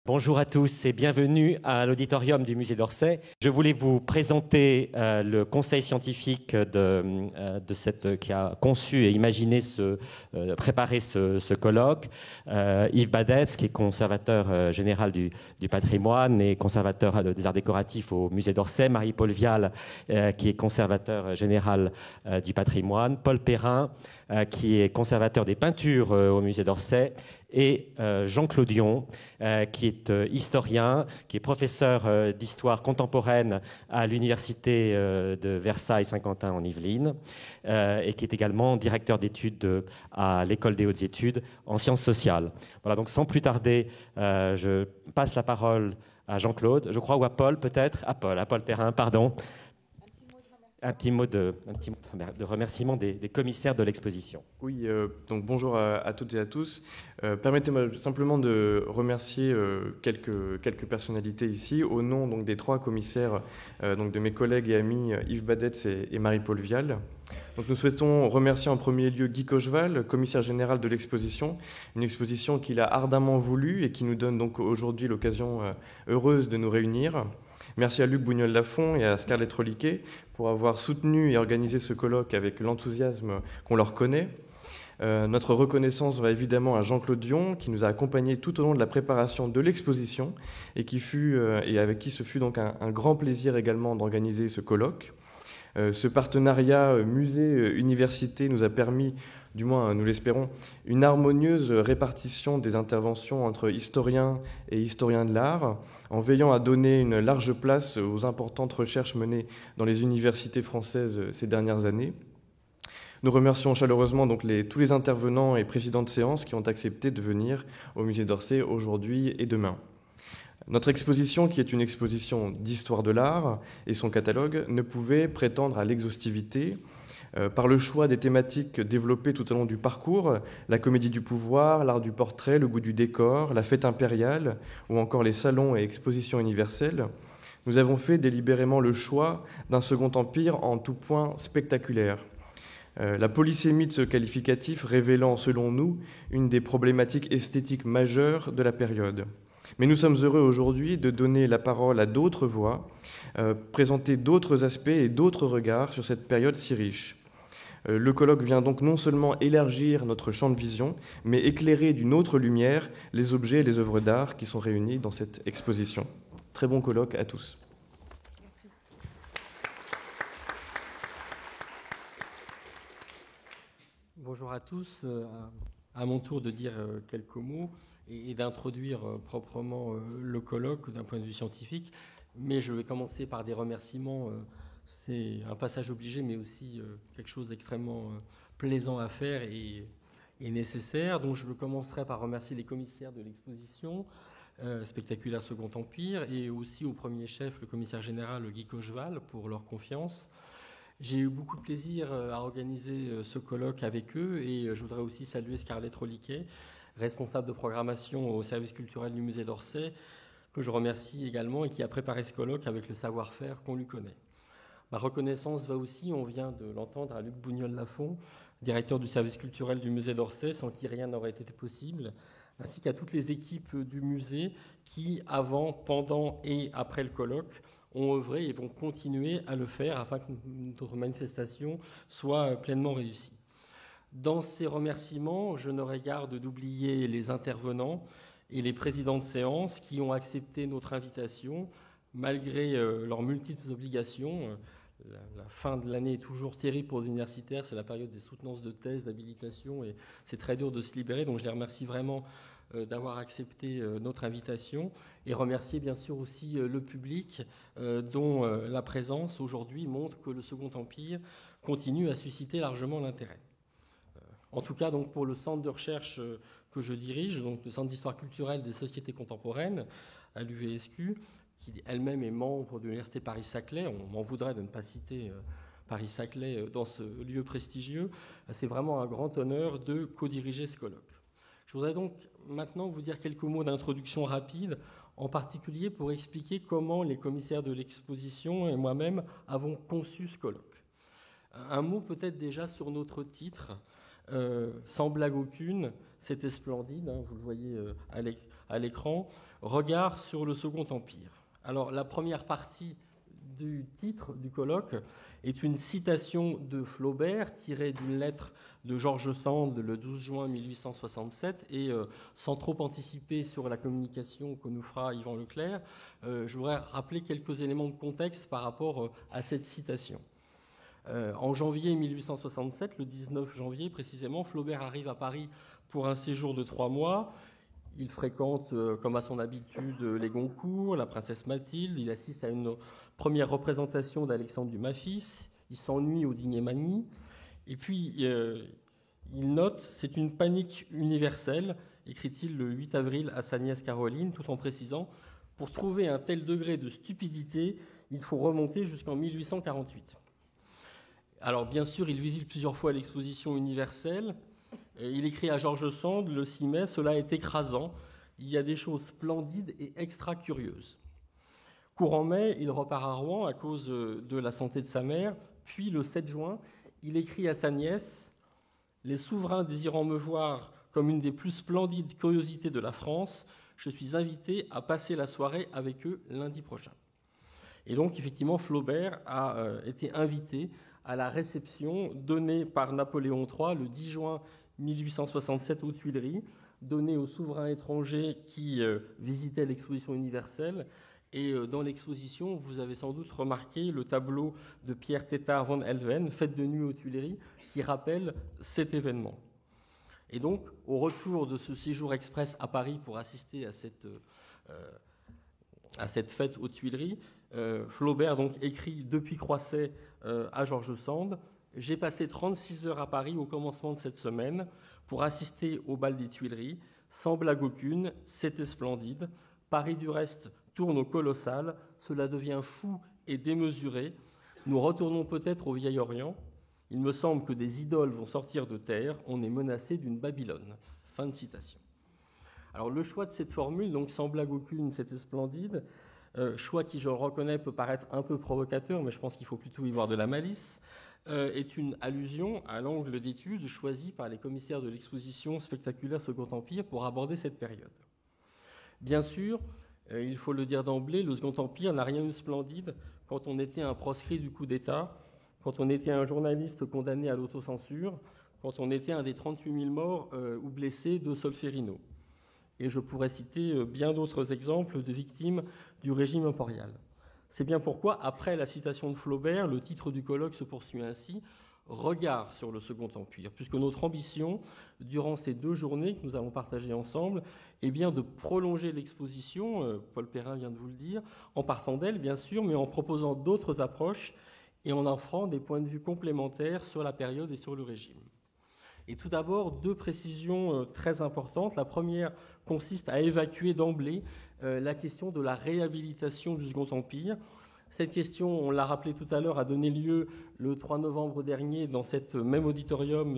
Bonjour à tous et bienvenue à l'auditorium du musée d'Orsay. Je voulais vous présenter le conseil scientifique qui a conçu et imaginé préparé ce colloque. Yves Badetz, qui est conservateur général du patrimoine et conservateur des arts décoratifs au musée d'Orsay. Marie-Paul Vial, qui est conservateur général du patrimoine. Paul Perrin, qui est conservateur des peintures au musée d'Orsay. Et Jean Clodion, qui est historien, qui est professeur d'histoire contemporaine à l'université de Versailles-Saint-Quentin en Yvelines, et qui est également directeur d'études à l'école des hautes études en sciences sociales. Voilà, donc sans plus tarder, je passe la parole à Jean-Claude, je crois, ou à Paul peut-être, à Paul Perrin, pardon. Un petit mot de remerciement des commissaires de l'exposition. Oui, donc bonjour à toutes et à tous. Permettez-moi simplement de remercier quelques personnalités ici, au nom donc, des trois commissaires donc, de mes collègues et amis Yves Badetz et Marie-Paul Vial. Donc, nous souhaitons remercier en premier lieu Guy Cocheval, commissaire général de l'exposition, une exposition qu'il a ardemment voulu et qui nous donne donc aujourd'hui l'occasion heureuse de nous réunir. Merci à Luc Bougnol-Lafont et à Scarlett Reliquet pour avoir soutenu et organisé ce colloque avec l'enthousiasme qu'on leur connaît. Notre reconnaissance va évidemment à Jean-Claude Dion, qui nous a accompagnés tout au long de la préparation de l'exposition et avec qui ce fut donc un grand plaisir également d'organiser ce colloque. Ce partenariat musée-université nous a permis, du moins nous l'espérons, une harmonieuse répartition des interventions entre historiens et historiens de l'art, en veillant à donner une large place aux importantes recherches menées dans les universités françaises ces dernières années. Nous remercions chaleureusement donc tous les intervenants et présidents de séance qui ont accepté de venir au musée d'Orsay aujourd'hui et demain. Notre exposition, qui est une exposition d'histoire de l'art, et son catalogue ne pouvait prétendre à l'exhaustivité par le choix des thématiques développées tout au long du parcours, la comédie du pouvoir, l'art du portrait, le goût du décor, la fête impériale, ou encore les salons et expositions universelles. Nous avons fait délibérément le choix d'un Second Empire en tout point spectaculaire. La polysémie de ce qualificatif révélant, selon nous, une des problématiques esthétiques majeures de la période. Mais nous sommes heureux aujourd'hui de donner la parole à d'autres voix, présenter d'autres aspects et d'autres regards sur cette période si riche. Le colloque vient donc non seulement élargir notre champ de vision, mais éclairer d'une autre lumière les objets et les œuvres d'art qui sont réunis dans cette exposition. Très bon colloque à tous. Merci. Bonjour à tous. À mon tour de dire quelques mots et d'introduire proprement le colloque d'un point de vue scientifique. Mais je vais commencer par des remerciements. C'est un passage obligé, mais aussi quelque chose d'extrêmement plaisant à faire et nécessaire. Donc je commencerai par remercier les commissaires de l'exposition, Spectaculaire Second Empire, et aussi au premier chef, le commissaire général Guy Cocheval, pour leur confiance. J'ai eu beaucoup de plaisir à organiser ce colloque avec eux, et je voudrais aussi saluer Scarlett Reliquet, responsable de programmation au service culturel du musée d'Orsay, que je remercie également et qui a préparé ce colloque avec le savoir-faire qu'on lui connaît. Ma reconnaissance va aussi, on vient de l'entendre, à Luc Bougnol-Lafont, directeur du service culturel du musée d'Orsay, sans qui rien n'aurait été possible, ainsi qu'à toutes les équipes du musée qui, avant, pendant et après le colloque, ont œuvré et vont continuer à le faire afin que notre manifestation soit pleinement réussie. Dans ces remerciements, je n'aurai garde d'oublier les intervenants et les présidents de séance qui ont accepté notre invitation malgré leurs multiples obligations. La fin de l'année est toujours terrible pour les universitaires, c'est la période des soutenances de thèse, d'habilitation, et c'est très dur de se libérer, donc je les remercie vraiment d'avoir accepté notre invitation, et remercier bien sûr aussi le public dont la présence aujourd'hui montre que le Second Empire continue à susciter largement l'intérêt. En tout cas, donc, pour le centre de recherche que je dirige, donc le Centre d'histoire culturelle des sociétés contemporaines à l'UVSQ, qui elle-même est membre de l'Université Paris-Saclay, on m'en voudrait de ne pas citer Paris-Saclay dans ce lieu prestigieux, c'est vraiment un grand honneur de co-diriger ce colloque. Je voudrais donc maintenant vous dire quelques mots d'introduction rapide, en particulier pour expliquer comment les commissaires de l'exposition et moi-même avons conçu ce colloque. Un mot peut-être déjà sur notre titre, sans blague aucune, c'était splendide, hein, vous le voyez à l'écran, regard sur le Second Empire. Alors la première partie du titre du colloque est une citation de Flaubert tirée d'une lettre de George Sand le 12 juin 1867 et sans trop anticiper sur la communication que nous fera Yvan Leclerc, je voudrais rappeler quelques éléments de contexte par rapport à cette citation. En janvier 1867, le 19 janvier précisément, Flaubert arrive à Paris pour un séjour de 3 mois. Il fréquente, comme à son habitude, les Goncourt, la princesse Mathilde. Il assiste à une première représentation d'Alexandre Dumas fils. Il s'ennuie au dîner Magny. Et puis, il note, c'est une panique universelle, écrit-il le 8 avril à sa nièce Caroline, tout en précisant, pour trouver un tel degré de stupidité, il faut remonter jusqu'en 1848. Alors, bien sûr, il visite plusieurs fois l'exposition universelle. Il écrit à George Sand le 6 mai, cela est écrasant, il y a des choses splendides et extra curieuses. Courant mai, il repart à Rouen à cause de la santé de sa mère, puis le 7 juin, il écrit à sa nièce « Les souverains désirant me voir comme une des plus splendides curiosités de la France, je suis invité à passer la soirée avec eux lundi prochain. » Et donc, effectivement, Flaubert a été invité à la réception donnée par Napoléon III le 10 juin 1867 aux Tuileries, donnée aux souverains étrangers qui visitaient l'exposition universelle. Et dans l'exposition, vous avez sans doute remarqué le tableau de Pierre Tétart von Helven, Fête de nuit aux Tuileries, qui rappelle cet événement. Et donc, au retour de ce séjour express à Paris pour assister à cette fête aux Tuileries, Flaubert donc écrit depuis Croisset à George Sand « J'ai passé 36 heures à Paris au commencement de cette semaine pour assister au bal des Tuileries. Sans blague aucune, c'était splendide. Paris du reste tourne au colossal, cela devient fou et démesuré. Nous retournons peut-être au vieil Orient. Il me semble que des idoles vont sortir de terre, on est menacé d'une Babylone. » Fin de citation. Alors le choix de cette formule, donc sans blague aucune, c'était splendide, choix qui, je le reconnais, peut paraître un peu provocateur, mais je pense qu'il faut plutôt y voir de la malice, est une allusion à l'angle d'étude choisi par les commissaires de l'exposition spectaculaire Second Empire pour aborder cette période. Bien sûr, il faut le dire d'emblée, le Second Empire n'a rien de splendide quand on était un proscrit du coup d'État, quand on était un journaliste condamné à l'autocensure, quand on était un des 38 000 morts ou blessés de Solferino. Et je pourrais citer bien d'autres exemples de victimes du régime impérial. C'est bien pourquoi, après la citation de Flaubert, le titre du colloque se poursuit ainsi « Regard sur le Second Empire », puisque notre ambition, durant ces 2 journées que nous avons partagées ensemble, est bien de prolonger l'exposition, Paul Perrin vient de vous le dire, en partant d'elle, bien sûr, mais en proposant d'autres approches et en offrant des points de vue complémentaires sur la période et sur le régime. Et tout d'abord, 2 précisions très importantes. La première consiste à évacuer d'emblée la question de la réhabilitation du Second Empire. Cette question, on l'a rappelé tout à l'heure, a donné lieu le 3 novembre dernier dans ce même auditorium,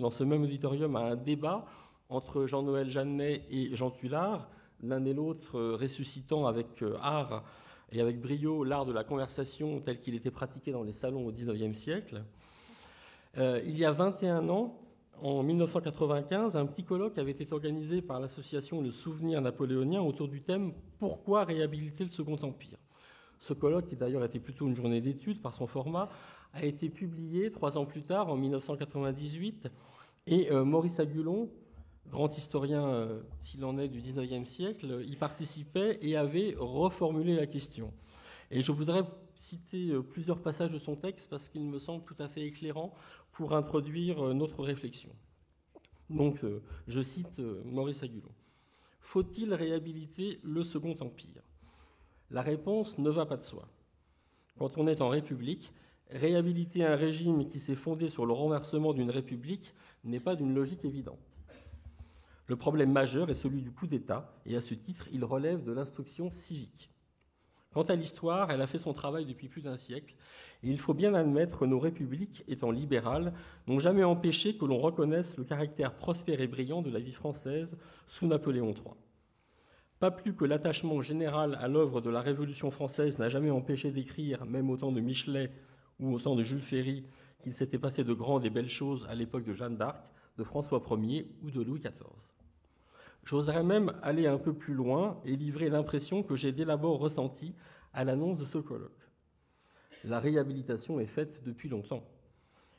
à un débat entre Jean-Noël Jeannet et Jean Tullard, l'un et l'autre ressuscitant avec art et avec brio l'art de la conversation tel qu'il était pratiqué dans les salons au XIXe siècle. Il y a 21 ans, en 1995, un petit colloque avait été organisé par l'association Le Souvenir napoléonien autour du thème « Pourquoi réhabiliter le Second Empire ?» Ce colloque, qui d'ailleurs était plutôt une journée d'études par son format, a été publié 3 ans plus tard, en 1998, et Maurice Agulon, grand historien s'il en est du XIXe siècle, y participait et avait reformulé la question. Et je voudrais citer plusieurs passages de son texte parce qu'il me semble tout à fait éclairant pour introduire notre réflexion. Donc, je cite Maurice Agulon. « Faut-il réhabiliter le Second Empire ? La réponse ne va pas de soi. Quand on est en République, réhabiliter un régime qui s'est fondé sur le renversement d'une République n'est pas d'une logique évidente. Le problème majeur est celui du coup d'État, et à ce titre, il relève de l'instruction civique. Quant à l'histoire, elle a fait son travail depuis plus d'1 siècle, et il faut bien admettre que nos républiques, étant libérales, n'ont jamais empêché que l'on reconnaisse le caractère prospère et brillant de la vie française sous Napoléon III. Pas plus que l'attachement général à l'œuvre de la Révolution française n'a jamais empêché d'écrire, même au temps de Michelet ou au temps de Jules Ferry, qu'il s'était passé de grandes et belles choses à l'époque de Jeanne d'Arc, de François Ier ou de Louis XIV. J'oserais même aller un peu plus loin et livrer l'impression que j'ai dès d'abord ressentie à l'annonce de ce colloque. La réhabilitation est faite depuis longtemps.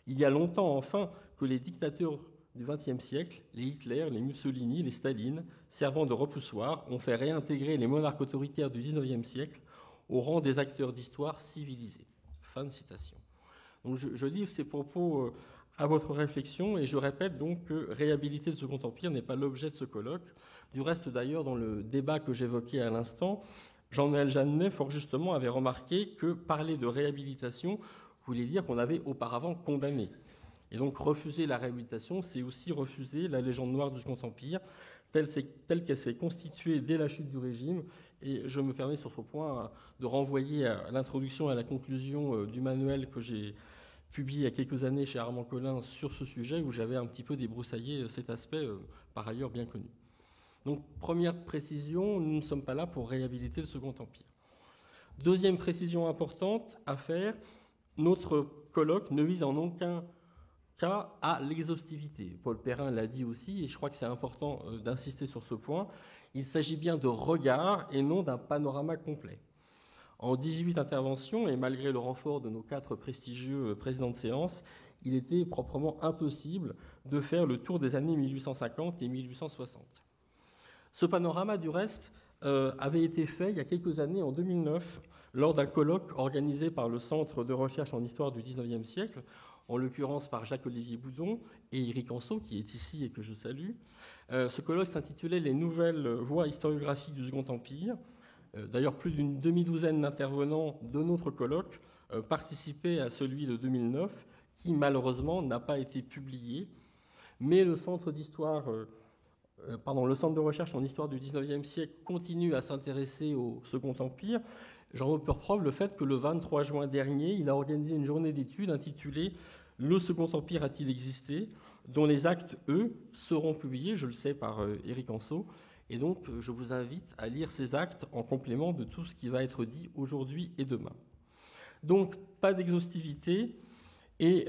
Il y a longtemps, enfin, que les dictateurs du XXe siècle, les Hitler, les Mussolini, les Staline, servant de repoussoir, ont fait réintégrer les monarques autoritaires du XIXe siècle au rang des acteurs d'histoire civilisés. Fin de citation. Donc je livre ces propos à votre réflexion et je répète donc que réhabiliter le Second Empire n'est pas l'objet de ce colloque. Du reste, d'ailleurs, dans le débat que j'évoquais à l'instant, Jean-Noël Jeannet, fort justement, avait remarqué que parler de réhabilitation voulait dire qu'on avait auparavant condamné. Et donc refuser la réhabilitation, c'est aussi refuser la légende noire du Second Empire, telle qu'elle s'est constituée dès la chute du régime. Et je me permets sur ce point de renvoyer à l'introduction et à la conclusion du manuel que j'ai publié il y a quelques années chez Armand Collin sur ce sujet, où j'avais un petit peu débroussaillé cet aspect, par ailleurs bien connu. Donc première précision, nous ne sommes pas là pour réhabiliter le Second Empire. Deuxième précision importante à faire, notre colloque ne vise en aucun cas à l'exhaustivité. Paul Perrin l'a dit aussi, et je crois que c'est important d'insister sur ce point. Il s'agit bien de regards et non d'un panorama complet. En 18 interventions, et malgré le renfort de nos 4 prestigieux présidents de séance, il était proprement impossible de faire le tour des années 1850 et 1860. Ce panorama, du reste, avait été fait il y a quelques années, en 2009, lors d'un colloque organisé par le Centre de recherche en histoire du XIXe siècle, en l'occurrence par Jacques-Olivier Boudon et Éric Anceau, qui est ici et que je salue. Ce colloque s'intitulait « Les nouvelles voies historiographiques du Second Empire ». D'ailleurs, plus d'une demi-douzaine d'intervenants de notre colloque participaient à celui de 2009, qui malheureusement n'a pas été publié. Mais le Centre de recherche en histoire du XIXe siècle continue à s'intéresser au Second Empire. J'en veux pour preuve le fait que le 23 juin dernier, il a organisé une journée d'études intitulée « Le Second Empire a-t-il existé ?», dont les actes, eux, seront publiés, je le sais, par Éric Anceau. Et donc, je vous invite à lire ces actes en complément de tout ce qui va être dit aujourd'hui et demain. Donc, pas d'exhaustivité. Et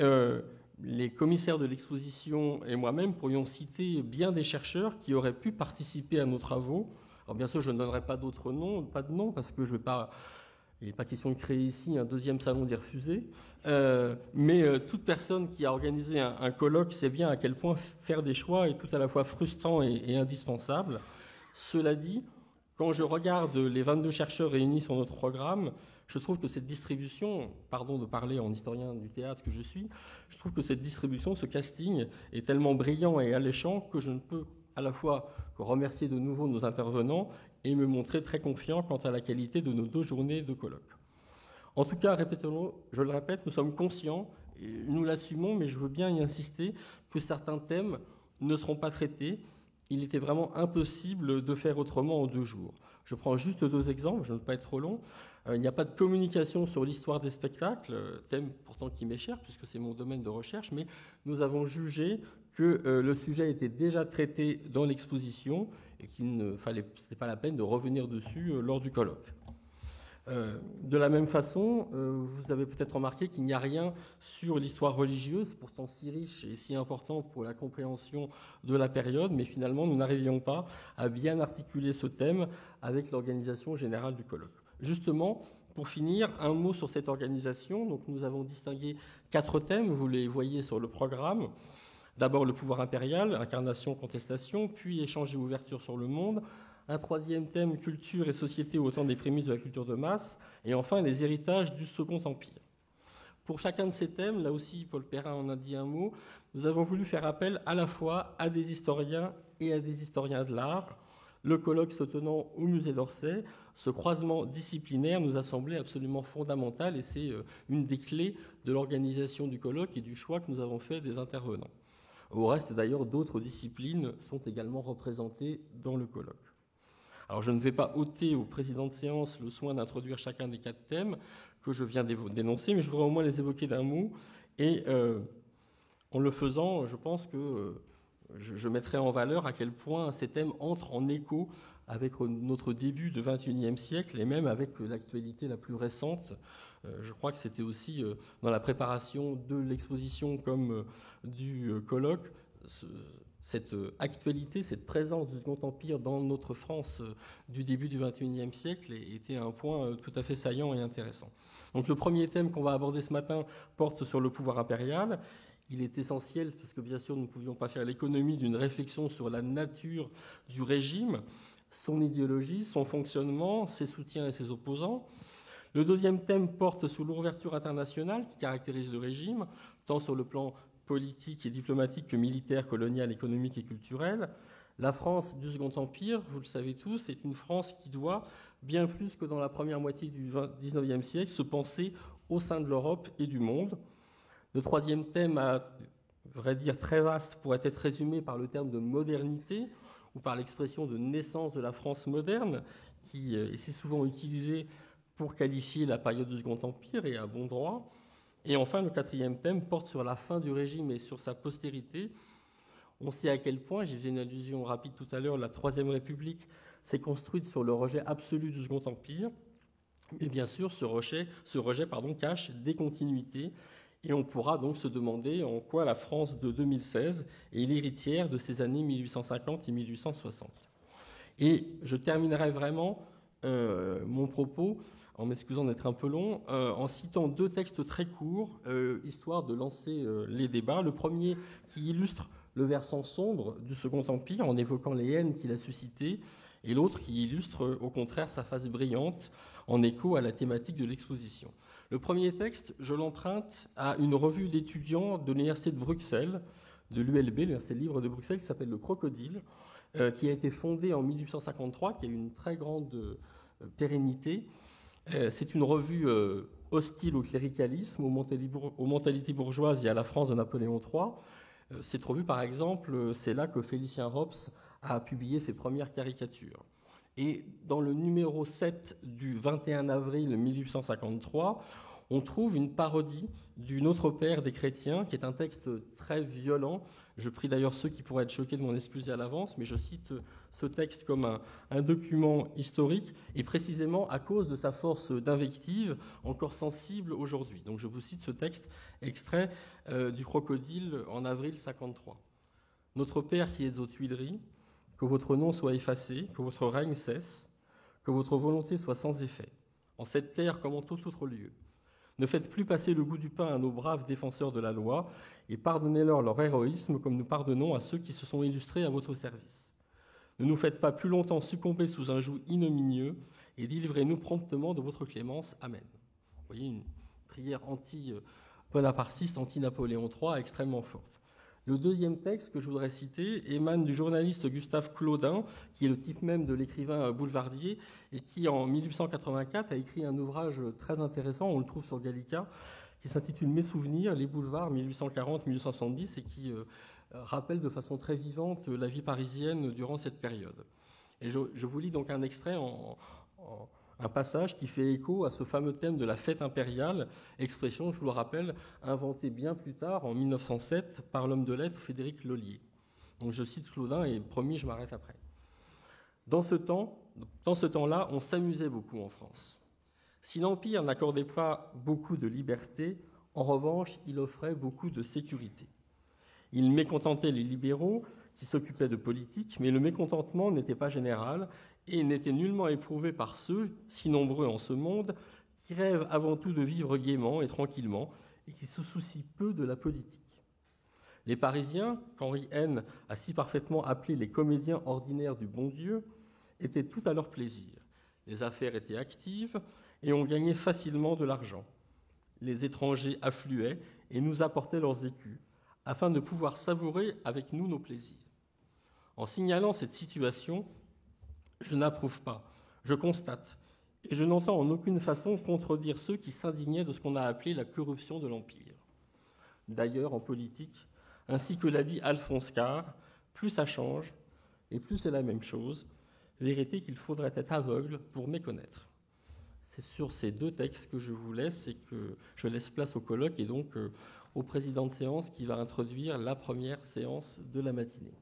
les commissaires de l'exposition et moi-même pourrions citer bien des chercheurs qui auraient pu participer à nos travaux. Alors, bien sûr, je ne donnerai pas d'autres noms, pas de noms, parce que je vais pas... Il n'est pas question de créer ici un deuxième salon des refusés. Mais toute personne qui a organisé un colloque sait bien à quel point faire des choix est tout à la fois frustrant et indispensable. Cela dit, quand je regarde les 22 chercheurs réunis sur notre programme, je trouve que cette distribution, pardon de parler en historien du théâtre que je suis, je trouve que cette distribution, ce casting, est tellement brillant et alléchant que je ne peux à la fois remercier de nouveau nos intervenants et me montrer très confiant quant à la qualité de nos 2 journées de colloque. En tout cas, répétons-le, je le répète, nous sommes conscients, et nous l'assumons, mais je veux bien y insister, que certains thèmes ne seront pas traités. Il était vraiment impossible de faire autrement en 2 jours. Je prends juste 2 exemples, je ne veux pas être trop long. Il n'y a pas de communication sur l'histoire des spectacles, thème pourtant qui m'est cher, puisque c'est mon domaine de recherche, mais nous avons jugé que le sujet était déjà traité dans l'exposition et qu'il ne fallait, c'était pas la peine de revenir dessus lors du colloque. De la même façon, vous avez peut-être remarqué qu'il n'y a rien sur l'histoire religieuse, pourtant si riche et si importante pour la compréhension de la période, mais finalement nous n'arrivions pas à bien articuler ce thème avec l'organisation générale du colloque. Justement, pour finir, un mot sur cette organisation. Donc, nous avons distingué 4 thèmes, vous les voyez sur le programme. D'abord, le pouvoir impérial, incarnation, contestation, puis échange et ouverture sur le monde. Un 3e thème, culture et société au temps des prémices de la culture de masse. Et enfin, les héritages du Second Empire. Pour chacun de ces thèmes, là aussi, Paul Perrin en a dit un mot, nous avons voulu faire appel à la fois à des historiens et à des historiens de l'art. Le colloque se tenant au musée d'Orsay, ce croisement disciplinaire nous a semblé absolument fondamental et c'est une des clés de l'organisation du colloque et du choix que nous avons fait des intervenants. Au reste, d'ailleurs, d'autres disciplines sont également représentées dans le colloque. Alors, je ne vais pas ôter au président de séance le soin d'introduire chacun des 4 thèmes que je viens d'énoncer, mais je voudrais au moins les évoquer d'un mot. Et en le faisant, je pense que je mettrai en valeur à quel point ces thèmes entrent en écho avec notre début de XXIe siècle et même avec l'actualité la plus récente. Je crois que c'était aussi dans la préparation de l'exposition comme du colloque cette actualité, cette présence du Second Empire dans notre France du début du XXIe siècle était un point tout à fait saillant et intéressant. Donc le premier thème qu'on va aborder ce matin porte sur le pouvoir impérial. Il est essentiel, parce que bien sûr nous ne pouvions pas faire l'économie d'une réflexion sur la nature du régime, son idéologie, son fonctionnement, ses soutiens et ses opposants. Le deuxième thème porte sur l'ouverture internationale qui caractérise le régime, tant sur le plan politique et diplomatique que militaire, colonial, économique et culturel. La France du Second Empire, vous le savez tous, est une France qui doit, bien plus que dans la première moitié du XIXe siècle, se penser au sein de l'Europe et du monde. Le troisième thème, à vrai dire très vaste, pourrait être résumé par le terme de modernité ou par l'expression de naissance de la France moderne, qui est si souvent utilisée pour qualifier la période du Second Empire, et à bon droit. Et enfin, le quatrième thème porte sur la fin du régime et sur sa postérité. On sait à quel point, j'ai fait une allusion rapide tout à l'heure, la Troisième République s'est construite sur le rejet absolu du Second Empire. Et bien sûr, ce rejet cache des continuités. Et on pourra donc se demander en quoi la France de 2016 est l'héritière de ces années 1850 et 1860. Et je terminerai vraiment mon propos, en m'excusant d'être un peu long, en citant deux textes très courts, histoire de lancer les débats. Le premier qui illustre le versant sombre du Second Empire, en évoquant les haines qu'il a suscitées, et l'autre qui illustre au contraire sa face brillante, en écho à la thématique de l'exposition. Le premier texte, je l'emprunte à une revue d'étudiants de l'Université de Bruxelles, de l'ULB, l'Université libre de Bruxelles, qui s'appelle Le Crocodile, qui a été fondée en 1853, qui a eu une très grande pérennité. C'est une revue hostile au cléricalisme, aux mentalités bourgeoises et à la France de Napoléon III. Cette revue, par exemple, c'est là que Félicien Rops a publié ses premières caricatures. Et dans le numéro 7 du 21 avril 1853, on trouve une parodie du Notre Père des chrétiens, qui est un texte très violent. Je prie d'ailleurs ceux qui pourraient être choqués de m'en excuser à l'avance, mais je cite ce texte comme un document historique, et précisément à cause de sa force d'invective, encore sensible aujourd'hui. Donc je vous cite ce texte extrait du Crocodile en avril 53. « Notre Père qui êtes aux Tuileries, que votre nom soit effacé, que votre règne cesse, que votre volonté soit sans effet, en cette terre comme en tout autre lieu. Ne faites plus passer le goût du pain à nos braves défenseurs de la loi, et pardonnez-leur leur héroïsme comme nous pardonnons à ceux qui se sont illustrés à votre service. Ne nous faites pas plus longtemps succomber sous un joug ignominieux, et délivrez-nous promptement de votre clémence. Amen. » Vous voyez, une prière anti-bonapartiste, anti-Napoléon III extrêmement forte. Le deuxième texte que je voudrais citer émane du journaliste Gustave Claudin, qui est le type même de l'écrivain boulevardier, et qui, en 1884, a écrit un ouvrage très intéressant, on le trouve sur Gallica, qui s'intitule « Mes souvenirs, les boulevards 1840-1870 » et qui rappelle de façon très vivante la vie parisienne durant cette période. Et je vous lis donc un extrait un passage qui fait écho à ce fameux thème de la fête impériale, expression, je vous le rappelle, inventée bien plus tard, en 1907, par l'homme de lettres Frédéric Lollier. Donc je cite Claudin et promis, je m'arrête après. Dans ce temps-là, on s'amusait beaucoup en France. Si l'Empire n'accordait pas beaucoup de liberté, en revanche, il offrait beaucoup de sécurité. Il mécontentait les libéraux qui s'occupaient de politique, mais le mécontentement n'était pas général et n'était nullement éprouvé par ceux, si nombreux en ce monde, qui rêvent avant tout de vivre gaiement et tranquillement et qui se soucient peu de la politique. Les Parisiens, qu'Henri Heine a si parfaitement appelés les comédiens ordinaires du bon Dieu, étaient tout à leur plaisir. Les affaires étaient actives et on gagnait facilement de l'argent. Les étrangers affluaient et nous apportaient leurs écus, afin de pouvoir savourer avec nous nos plaisirs. En signalant cette situation, je n'approuve pas, je constate, et je n'entends en aucune façon contredire ceux qui s'indignaient de ce qu'on a appelé la corruption de l'Empire. D'ailleurs, en politique, ainsi que l'a dit Alphonse Karr, plus ça change, et plus c'est la même chose, vérité qu'il faudrait être aveugle pour méconnaître. C'est sur ces deux textes que je vous laisse et que je laisse place au colloque et donc au président de séance qui va introduire la première séance de la matinée.